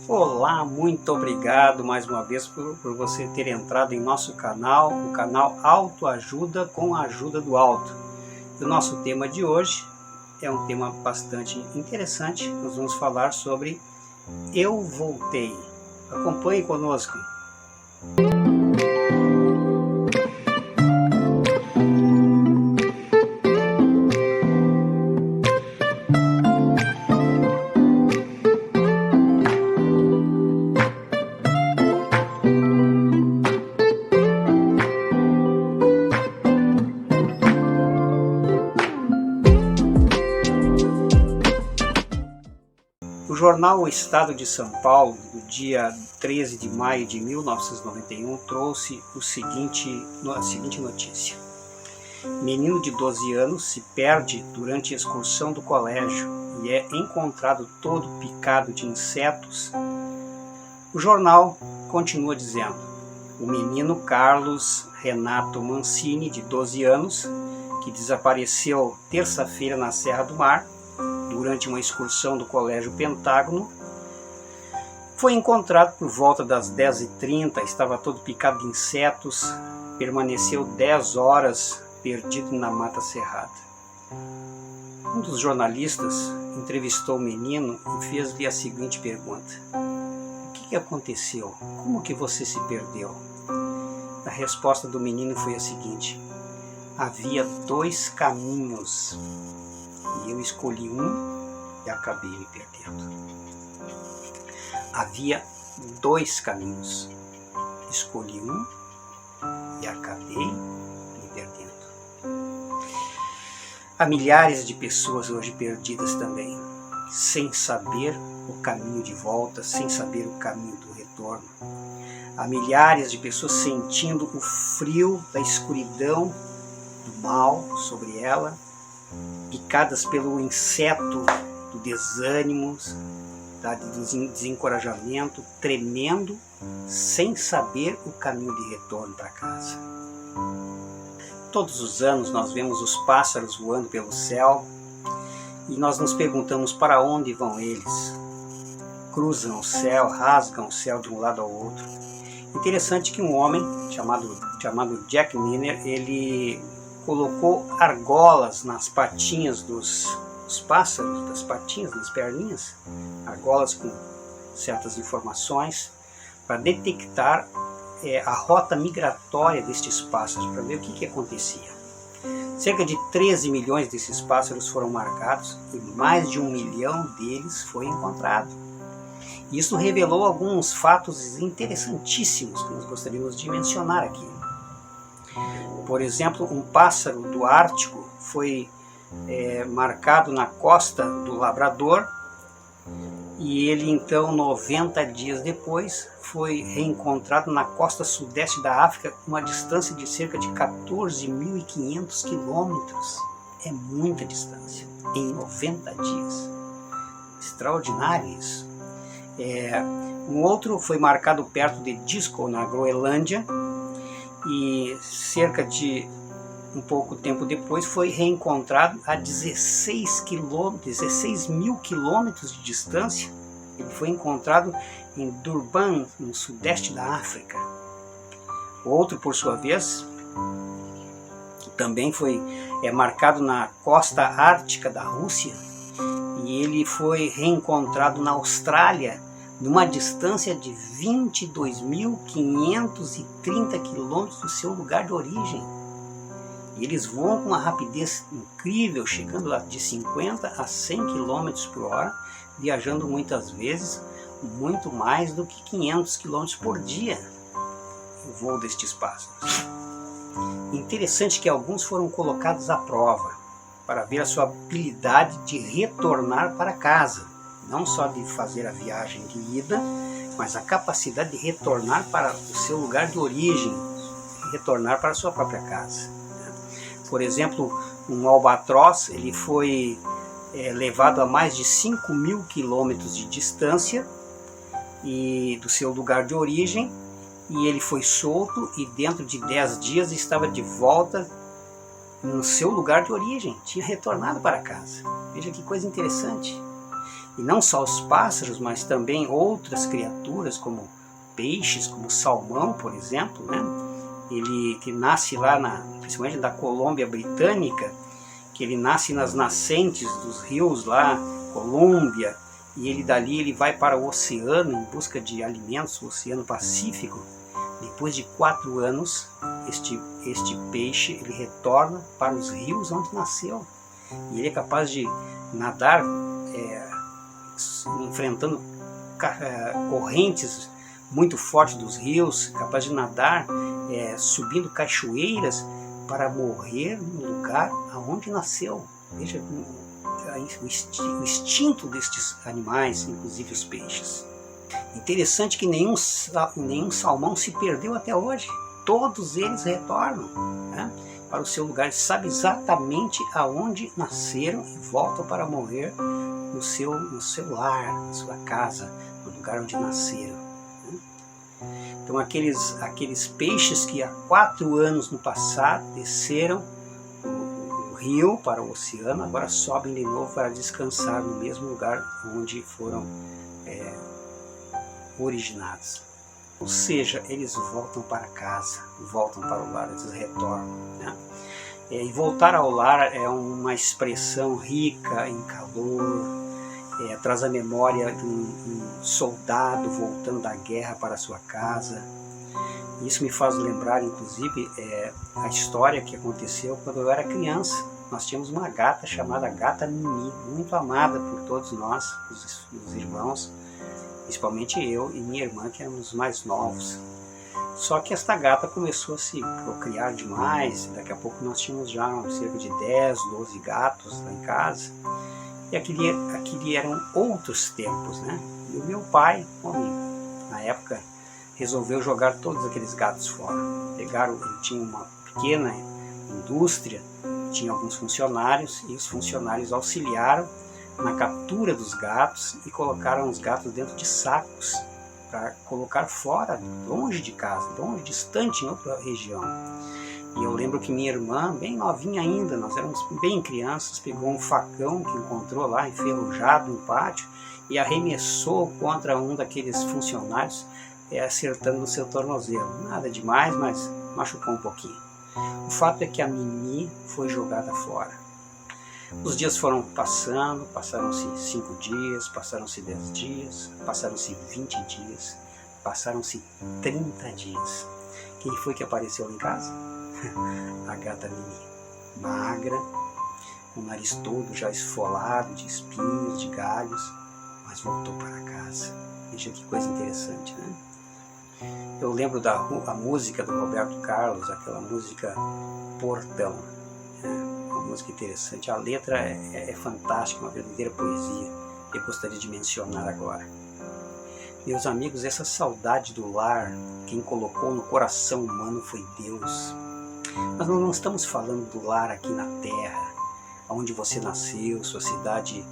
Olá, muito obrigado mais uma vez por você ter entrado em nosso canal, o canal Autoajuda com a Ajuda do Alto. O nosso tema de hoje é um tema bastante interessante. Nós vamos falar sobre Eu Voltei. Acompanhe conosco. O jornal O Estado de São Paulo, do dia 13 de maio de 1991, trouxe a seguinte notícia. Menino de 12 anos se perde durante a excursão do colégio e é encontrado todo picado de insetos. O jornal continua dizendo: o menino Carlos Renato Mancini, de 12 anos, que desapareceu terça-feira na Serra do Mar, durante uma excursão do Colégio Pentágono, foi encontrado por volta das 10h30, estava todo picado de insetos, permaneceu 10 horas perdido na Mata Cerrada. Um dos jornalistas entrevistou o menino e fez-lhe a seguinte pergunta: o que aconteceu? Como que você se perdeu? A resposta do menino foi a seguinte: havia 2 caminhos. E eu escolhi um e acabei me perdendo. Havia 2 caminhos. Escolhi um e acabei me perdendo. Há milhares de pessoas hoje perdidas também, sem saber o caminho de volta, sem saber o caminho do retorno. Há milhares de pessoas sentindo o frio da escuridão, do mal sobre ela, picadas pelo inseto do desânimo, do desencorajamento, tremendo, sem saber o caminho de retorno para casa. Todos os anos nós vemos os pássaros voando pelo céu e nós nos perguntamos para onde vão eles. Cruzam o céu, rasgam o céu de um lado ao outro. Interessante que um homem chamado Jack Miner, ele colocou argolas nas patinhas dos pássaros, das patinhas, das perninhas, argolas com certas informações, para detectar a rota migratória destes pássaros, para ver o que acontecia. Cerca de 13 milhões desses pássaros foram marcados e mais de 1 milhão deles foi encontrado. Isso revelou alguns fatos interessantíssimos que nós gostaríamos de mencionar aqui. Por exemplo, um pássaro do Ártico foi marcado na costa do Labrador e ele então 90 dias depois foi reencontrado na costa sudeste da África, uma distância de cerca de 14.500 quilômetros. É muita distância, em 90 dias. Extraordinário isso. Um outro foi marcado perto de Disko, na Groenlândia, e cerca de um pouco tempo depois foi reencontrado a 16 mil quilômetros de distância. Ele foi encontrado em Durban, no sudeste da África. Outro, por sua vez, que também foi marcado na costa ártica da Rússia, e ele foi reencontrado na Austrália, numa distância de 22.530 quilômetros do seu lugar de origem. E eles voam com uma rapidez incrível, chegando de 50 a 100 km por hora, viajando muitas vezes muito mais do que 500 km por dia, o voo destes pássaros. Interessante que alguns foram colocados à prova, para ver a sua habilidade de retornar para casa. Não só de fazer a viagem de ida, mas a capacidade de retornar para o seu lugar de origem, retornar para a sua própria casa. Por exemplo, um albatroz, ele foi levado a mais de 5.000 quilômetros de distância do seu lugar de origem, e ele foi solto e dentro de 10 dias estava de volta no seu lugar de origem, tinha retornado para casa. Veja que coisa interessante. E não só os pássaros, mas também outras criaturas, como peixes, como o salmão, por exemplo, né? Ele que nasce lá, principalmente da Colômbia Britânica, que ele nasce nas nascentes dos rios lá, Colômbia, e ele dali ele vai para o oceano em busca de alimentos, o Oceano Pacífico. Depois de 4 anos, este peixe ele retorna para os rios onde nasceu. E ele é capaz de nadar enfrentando correntes muito fortes dos rios, capaz de nadar subindo cachoeiras para morrer no lugar aonde nasceu. Veja o instinto destes animais, inclusive os peixes. Interessante que nenhum salmão se perdeu até hoje. Todos eles retornam, né, para o seu lugar. Sabe exatamente aonde nasceram e voltam para morrer no seu lar, na sua casa, no lugar onde nasceram. Né? Então aqueles peixes que há 4 anos no passado desceram o rio para o oceano, agora sobem de novo para descansar no mesmo lugar onde foram originados. Ou seja, eles voltam para casa, voltam para o lar, eles retornam. Né? E voltar ao lar é uma expressão rica em calor, traz a memória de um soldado voltando da guerra para sua casa. Isso me faz lembrar, inclusive, a história que aconteceu quando eu era criança. Nós tínhamos uma gata chamada Gata Mimi, muito amada por todos nós, os irmãos, principalmente eu e minha irmã, que éramos mais novos. Só que esta gata começou a se procriar demais, daqui a pouco nós tínhamos já cerca de 10, 12 gatos lá em casa. E aquele eram outros tempos, né? E o meu pai, na época, resolveu jogar todos aqueles gatos fora. Ele tinha uma pequena indústria, tinha alguns funcionários, e os funcionários auxiliaram na captura dos gatos e colocaram os gatos dentro de sacos para colocar fora, longe de casa, longe, distante, em outra região. E eu lembro que minha irmã, bem novinha ainda, nós éramos bem crianças, pegou um facão que encontrou lá enferrujado no pátio e arremessou contra um daqueles funcionários, acertando no seu tornozelo. Nada demais, mas machucou um pouquinho. O fato é que a Mimi foi jogada fora. Os dias foram passando, passaram-se 5 dias, passaram-se 10 dias, passaram-se 20 dias, passaram-se 30 dias. Quem foi que apareceu lá em casa? A gata Mimi, magra, o nariz todo já esfolado de espinhos, de galhos, mas voltou para casa. Veja que coisa interessante, né? Eu lembro da música do Roberto Carlos, aquela música Portão. Uma música interessante. A letra é fantástica, uma verdadeira poesia. Eu gostaria de mencionar agora. Meus amigos, essa saudade do lar, quem colocou no coração humano foi Deus. Mas nós não estamos falando do lar aqui na terra, onde você nasceu, sua cidade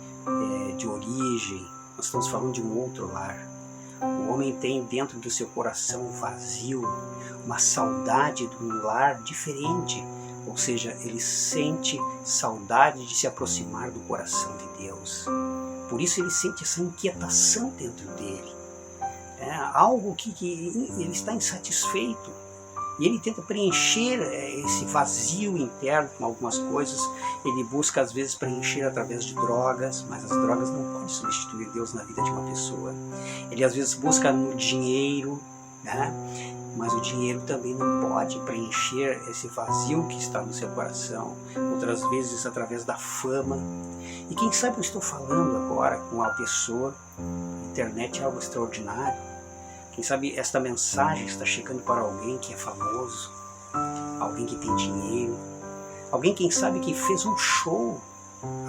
de origem. Nós estamos falando de um outro lar. O homem tem dentro do seu coração um vazio, uma saudade de um lar diferente. Ou seja, ele sente saudade de se aproximar do coração de Deus. Por isso ele sente essa inquietação dentro dele. Algo que ele está insatisfeito. E ele tenta preencher esse vazio interno com algumas coisas. Ele busca às vezes preencher através de drogas, mas as drogas não podem substituir Deus na vida de uma pessoa. Ele às vezes busca no dinheiro, né? Mas o dinheiro também não pode preencher esse vazio que está no seu coração. Outras vezes através da fama. E quem sabe eu estou falando agora com uma pessoa, a internet é algo extraordinário. Quem sabe esta mensagem está chegando para alguém que é famoso, alguém que tem dinheiro, alguém quem sabe que fez um show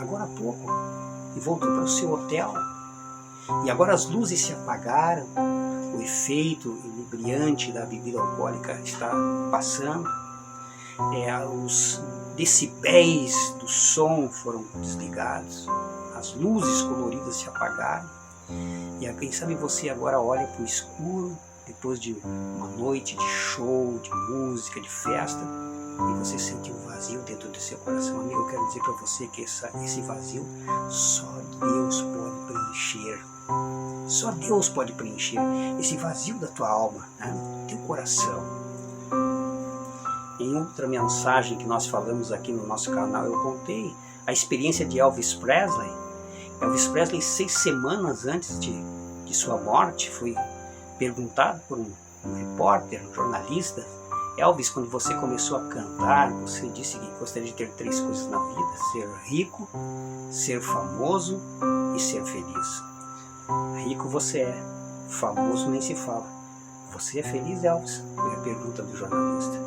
agora há pouco e voltou para o seu hotel. E agora as luzes se apagaram, o efeito inebriante da bebida alcoólica está passando, os decibéis do som foram desligados, as luzes coloridas se apagaram. E quem sabe você agora olha para o escuro, depois de uma noite de show, de música, de festa, e você sentiu um vazio dentro do seu coração. Amigo, eu quero dizer para você que esse vazio só Deus pode preencher. Só Deus pode preencher esse vazio da tua alma, né? Do teu coração. Em outra mensagem que nós falamos aqui no nosso canal, eu contei a experiência de Elvis Presley. Elvis Presley, 6 semanas antes de sua morte, foi perguntado por um repórter, um jornalista: Elvis, quando você começou a cantar, você disse que gostaria de ter 3 coisas na vida: ser rico, ser famoso e ser feliz. Rico você é, famoso nem se fala. Você é feliz, Elvis? Foi a pergunta do jornalista.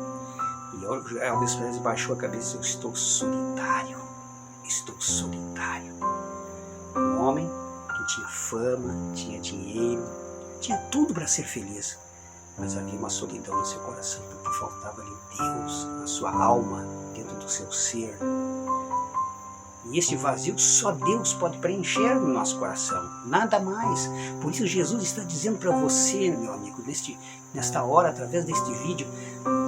E Elvis Presley baixou a cabeça: eu estou solitário, estou solitário. Um homem que tinha fama, tinha dinheiro, tinha tudo para ser feliz, mas havia uma solidão no seu coração, porque faltava-lhe Deus na sua alma, dentro do seu ser. E esse vazio só Deus pode preencher no nosso coração, nada mais. Por isso Jesus está dizendo para você, meu amigo, nesta hora, através deste vídeo: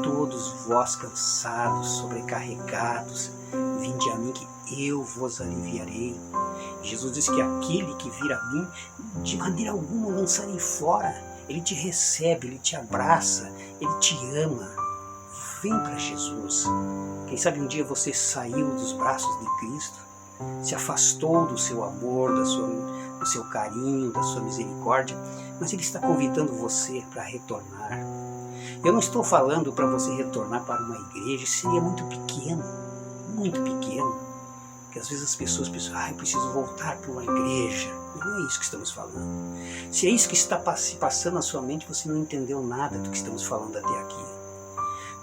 todos vós cansados, sobrecarregados, vinde a mim que eu vos aliviarei. Jesus diz que aquele que vir a mim, de maneira alguma o lançarei fora. Ele te recebe, ele te abraça, ele te ama. Vem para Jesus. Quem sabe um dia você saiu dos braços de Cristo, se afastou do seu amor, do seu carinho, da sua misericórdia, mas Ele está convidando você para retornar. Eu não estou falando para você retornar para uma igreja, isso seria muito pequeno, muito pequeno. Porque às vezes as pessoas pensam: eu preciso voltar para uma igreja. Não é isso que estamos falando. Se é isso que está se passando na sua mente, você não entendeu nada do que estamos falando até aqui.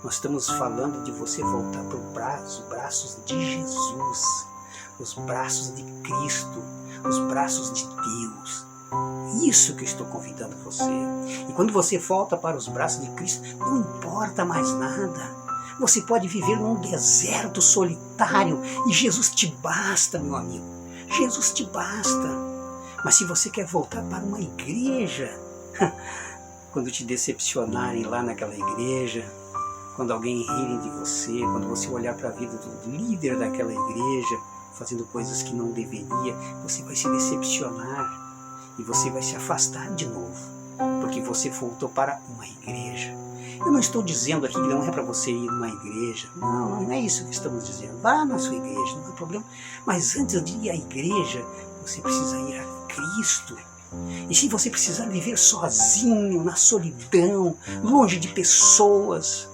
Nós estamos falando de você voltar para os braços de Jesus, os braços de Cristo, os braços de Deus. Isso que eu estou convidando você. E quando você volta para os braços de Cristo, não importa mais nada. Você pode viver num deserto solitário e Jesus te basta, meu amigo. Jesus te basta. Mas se você quer voltar para uma igreja, quando te decepcionarem lá naquela igreja, quando alguém rirem de você, quando você olhar para a vida do líder daquela igreja, fazendo coisas que não deveria, você vai se decepcionar e você vai se afastar de novo, porque você voltou para uma igreja. Eu não estou dizendo aqui que não é para você ir numa igreja, não é isso que estamos dizendo. Vá na sua igreja, não há problema, mas antes de ir à igreja, você precisa ir a Cristo. E se você precisar viver sozinho, na solidão, longe de pessoas,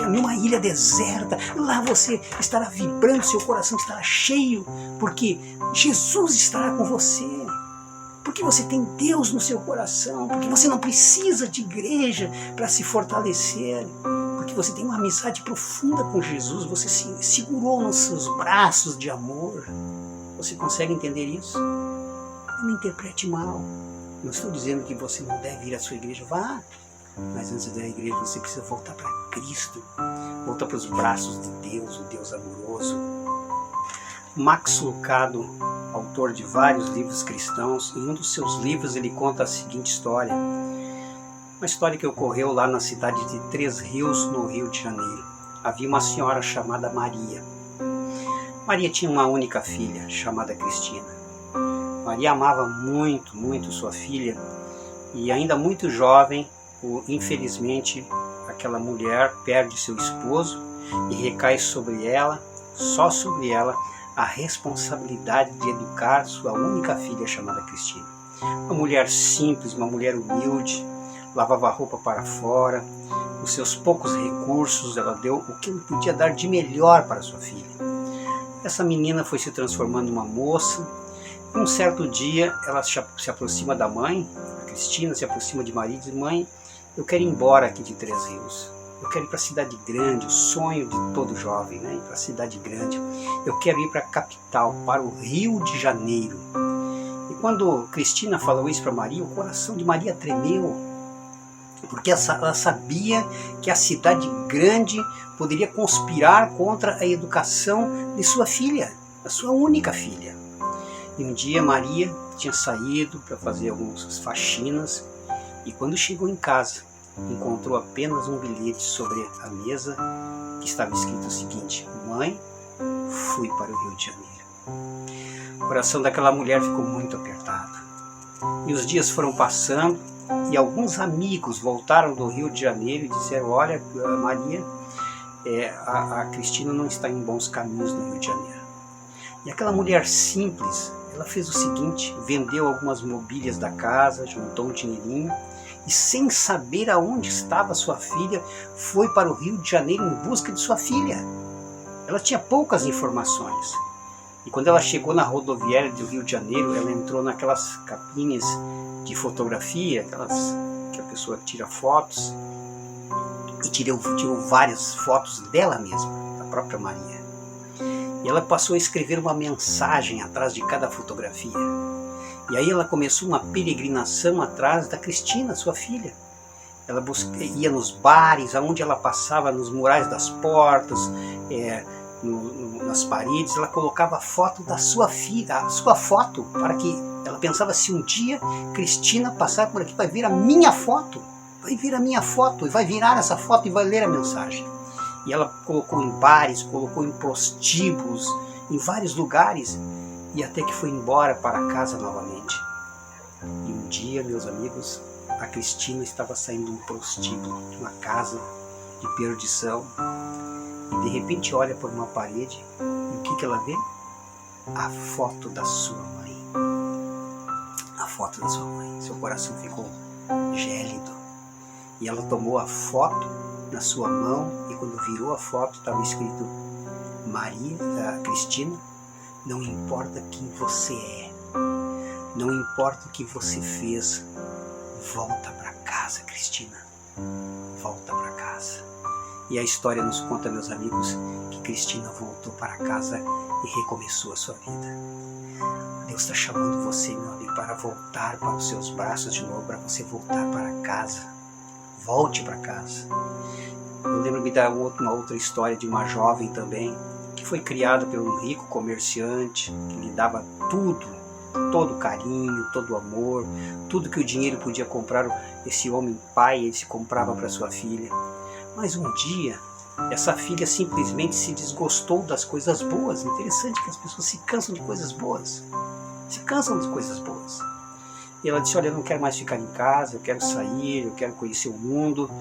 numa ilha deserta, lá você estará vibrando, seu coração estará cheio, porque Jesus estará com você, porque você tem Deus no seu coração, porque você não precisa de igreja para se fortalecer, porque você tem uma amizade profunda com Jesus, você se segurou nos seus braços de amor. Você consegue entender isso? Não me interprete mal. Não estou dizendo que você não deve ir à sua igreja, vá. Mas antes da igreja você precisa voltar para Cristo, voltar para os braços de Deus, o Deus amoroso. Max Lucado, autor de vários livros cristãos, em um dos seus livros ele conta a seguinte história. Uma história que ocorreu lá na cidade de Três Rios, no Rio de Janeiro. Havia uma senhora chamada Maria. Maria tinha uma única filha, chamada Cristina. Maria amava muito, muito sua filha, e ainda muito jovem, infelizmente, aquela mulher perde seu esposo e recai sobre ela, só sobre ela, a responsabilidade de educar sua única filha chamada Cristina. Uma mulher simples, uma mulher humilde, lavava a roupa para fora, com seus poucos recursos ela deu o que ela podia dar de melhor para sua filha. Essa menina foi se transformando em uma moça. Um certo dia ela se aproxima da mãe, a Cristina se aproxima de Maria e diz: mãe, eu quero ir embora aqui de Três Rios. Eu quero ir para a cidade grande, o sonho de todo jovem, né? Ir para a cidade grande. Eu quero ir para a capital, para o Rio de Janeiro. E quando Cristina falou isso para Maria, o coração de Maria tremeu, porque ela sabia que a cidade grande poderia conspirar contra a educação de sua filha, a sua única filha. E um dia Maria tinha saído para fazer algumas faxinas e quando chegou em casa encontrou apenas um bilhete sobre a mesa que estava escrito o seguinte: mãe, fui para o Rio de Janeiro. O coração daquela mulher ficou muito apertado. E os dias foram passando e alguns amigos voltaram do Rio de Janeiro e disseram: olha, Maria, a Cristina não está em bons caminhos no Rio de Janeiro. E aquela mulher simples, ela fez o seguinte: vendeu algumas mobílias da casa, juntou um dinheirinho e, sem saber aonde estava sua filha, foi para o Rio de Janeiro em busca de sua filha. Ela tinha poucas informações. E quando ela chegou na rodoviária do Rio de Janeiro, ela entrou naquelas cabines de fotografia, aquelas que a pessoa tira fotos, e tirou várias fotos dela mesma, da própria Maria. E ela passou a escrever uma mensagem atrás de cada fotografia. E aí ela começou uma peregrinação atrás da Cristina, sua filha. Ela ia nos bares, aonde ela passava, nos murais das portas, nas paredes, ela colocava a foto da sua filha, a sua foto, para que ela pensava: se um dia Cristina passar por aqui, vai ver a minha foto, e vai virar essa foto e vai ler a mensagem. E ela colocou em bares, colocou em prostíbulos, em vários lugares, e até que foi embora para casa novamente. E um dia, meus amigos, a Cristina estava saindo de um prostíbulo, de uma casa de perdição, e de repente olha por uma parede, e o que ela vê? A foto da sua mãe. A foto da sua mãe. Seu coração ficou gélido. E ela tomou a foto na sua mão, e quando virou a foto, estava escrito: Maria, Cristina, não importa quem você é, não importa o que você fez, volta para casa, Cristina, volta para casa. E a história nos conta, meus amigos, que Cristina voltou para casa e recomeçou a sua vida. Deus está chamando você, meu amigo, para voltar para os seus braços de novo, para você voltar para casa. Volte para casa. Eu lembro-me de uma outra história de uma jovem também, que foi criada por um rico comerciante, que lhe dava tudo, todo o carinho, todo o amor, tudo que o dinheiro podia comprar. Esse homem pai, ele se comprava para sua filha. Mas um dia, essa filha simplesmente se desgostou das coisas boas. Interessante que as pessoas se cansam de coisas boas. Se cansam de coisas boas. E ela disse: olha, eu não quero mais ficar em casa, eu quero sair, eu quero conhecer o mundo.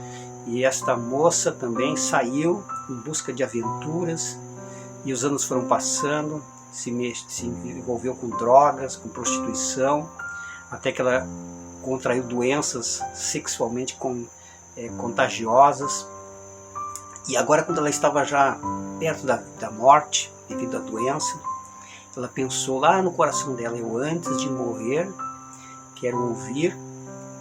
E esta moça também saiu em busca de aventuras. E os anos foram passando, se envolveu com drogas, com prostituição, até que ela contraiu doenças sexualmente contagiosas. E agora, quando ela estava já perto da morte, devido à doença, ela pensou lá no coração dela: eu, antes de morrer, quero ouvir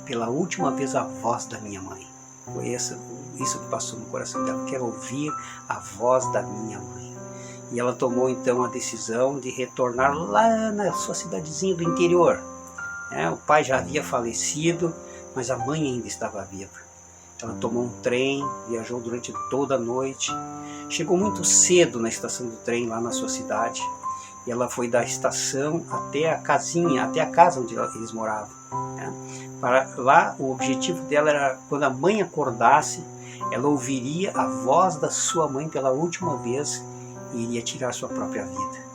pela última vez a voz da minha mãe. Foi isso que passou no coração dela: quero ouvir a voz da minha mãe. E ela tomou então a decisão de retornar lá na sua cidadezinha do interior. O pai já havia falecido, mas a mãe ainda estava viva. Ela tomou um trem, viajou durante toda a noite, chegou muito cedo na estação do trem lá na sua cidade, e ela foi da estação até a casinha, até a casa onde eles moravam. Para lá, o objetivo dela era, quando a mãe acordasse, ela ouviria a voz da sua mãe pela última vez e iria tirar sua própria vida.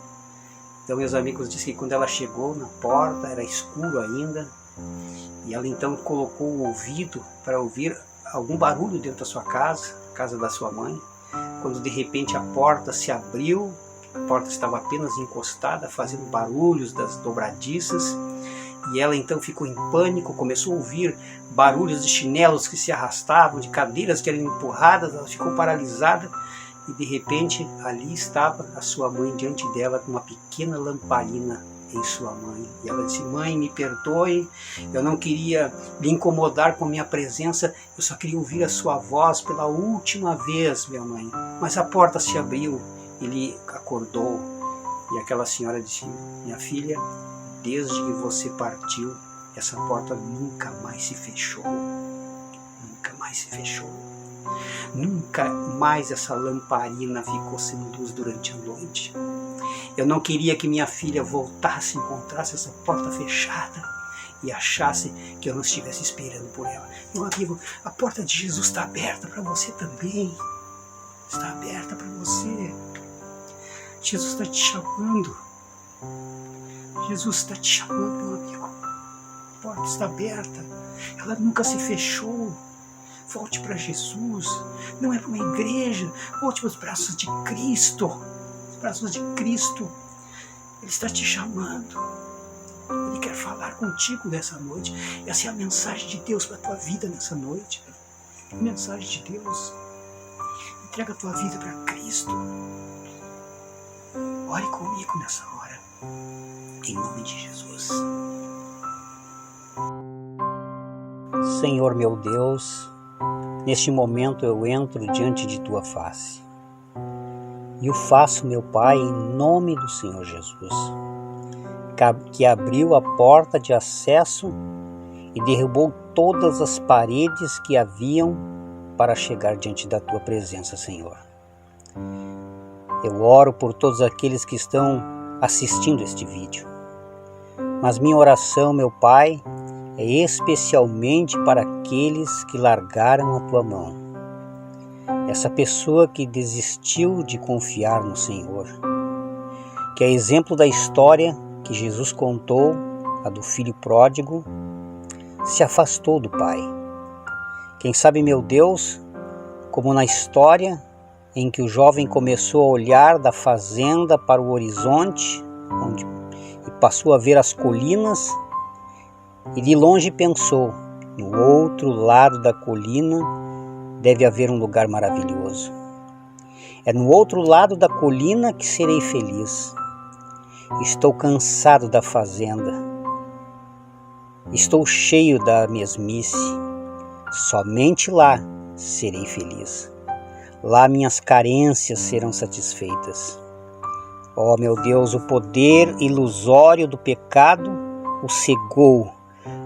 Então, meus amigos, disse que quando ela chegou na porta, era escuro ainda, e ela então colocou o ouvido para ouvir algum barulho dentro da sua casa, a casa da sua mãe, quando de repente a porta se abriu. A porta estava apenas encostada, fazendo barulhos das dobradiças, e ela então ficou em pânico, começou a ouvir barulhos de chinelos que se arrastavam, de cadeiras que eram empurradas. Ela ficou paralisada, e de repente ali estava a sua mãe diante dela, com uma pequena lamparina em sua mãe. E ela disse: mãe, me perdoe, eu não queria lhe incomodar com a minha presença, eu só queria ouvir a sua voz pela última vez, minha mãe. Mas a porta se abriu, ele acordou, e aquela senhora disse: minha filha, desde que você partiu, essa porta nunca mais se fechou. Nunca mais se fechou. Nunca mais essa lamparina ficou sem luz durante a noite. Eu não queria que minha filha voltasse e encontrasse essa porta fechada e achasse que eu não estivesse esperando por ela. Meu amigo, a porta de Jesus está aberta para você também. está aberta para você. Jesus está te chamando. Jesus está te chamando, meu amigo. A porta está aberta. Ela nunca se fechou. Volte para Jesus. Não é para uma igreja. Volte para os braços de Cristo. Os braços de Cristo. Ele está te chamando. Ele quer falar contigo nessa noite. Essa é a mensagem de Deus para a tua vida nessa noite. A mensagem de Deus. Entrega a tua vida para Cristo. Ore comigo nessa hora. Em nome de Jesus. Senhor meu Deus, neste momento eu entro diante de tua face. E o faço, meu Pai, em nome do Senhor Jesus, que abriu a porta de acesso e derrubou todas as paredes que haviam para chegar diante da tua presença, Senhor. Eu oro por todos aqueles que estão assistindo este vídeo. Mas minha oração, meu Pai, é especialmente para aqueles que largaram a tua mão. Essa pessoa que desistiu de confiar no Senhor. Que é exemplo da história que Jesus contou, a do filho pródigo, se afastou do Pai. Quem sabe, meu Deus, como na história em que o jovem começou a olhar da fazenda para o horizonte, e passou a ver as colinas, e de longe pensou, no outro lado da colina deve haver um lugar maravilhoso. É no outro lado da colina que serei feliz. Estou cansado da fazenda. Estou cheio da mesmice. Somente lá serei feliz. Lá minhas carências serão satisfeitas. Ó meu Deus, o poder ilusório do pecado o cegou.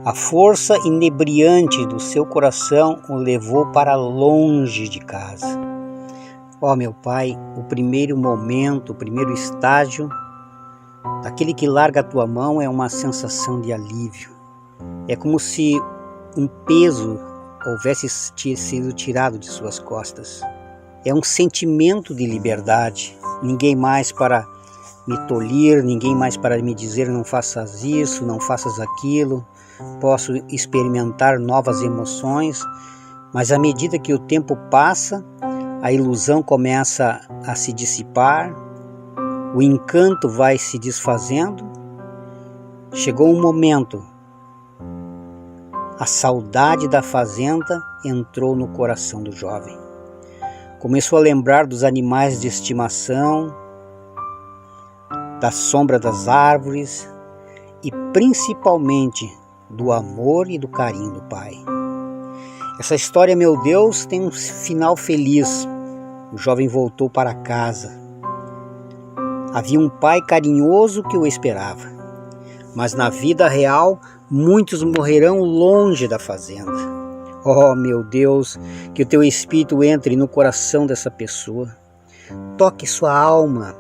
A força inebriante do seu coração o levou para longe de casa. Ó meu Pai, o primeiro momento, o primeiro estágio daquele que larga a tua mão é uma sensação de alívio. É como se um peso houvesse sido tirado de suas costas. É um sentimento de liberdade. Ninguém mais para me tolir, ninguém mais para me dizer não faças isso, não faças aquilo. Posso experimentar novas emoções, mas à medida que o tempo passa, a ilusão começa a se dissipar, o encanto vai se desfazendo. Chegou um momento, a saudade da fazenda entrou no coração do jovem. Começou a lembrar dos animais de estimação, da sombra das árvores e principalmente do amor e do carinho do Pai. Essa história, meu Deus, tem um final feliz. O jovem voltou para casa. Havia um pai carinhoso que o esperava. Mas na vida real, muitos morrerão longe da fazenda. Oh, meu Deus, que o teu Espírito entre no coração dessa pessoa. Toque sua alma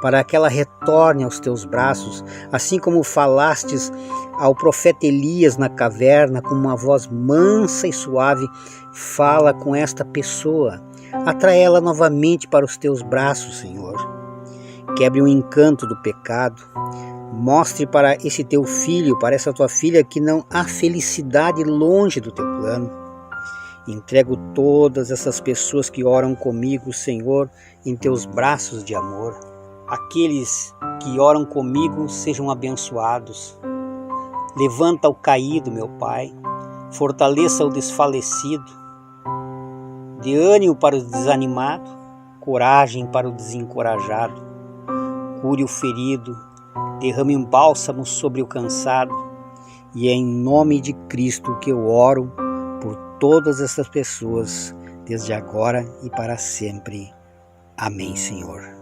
para que ela retorne aos teus braços, assim como falastes ao profeta Elias na caverna, com uma voz mansa e suave. Fala com esta pessoa, atrai ela novamente para os teus braços, Senhor. Quebre o encanto do pecado. Mostre para esse teu filho, para essa tua filha, que não há felicidade longe do teu plano. Entrego todas essas pessoas que oram comigo, Senhor, em teus braços de amor. Aqueles que oram comigo sejam abençoados. Levanta o caído, meu Pai. Fortaleça o desfalecido. Dê ânimo para o desanimado, coragem para o desencorajado. Cure o ferido. Derrame um bálsamo sobre o cansado. E é em nome de Cristo que eu oro por todas essas pessoas, desde agora e para sempre. Amém, Senhor.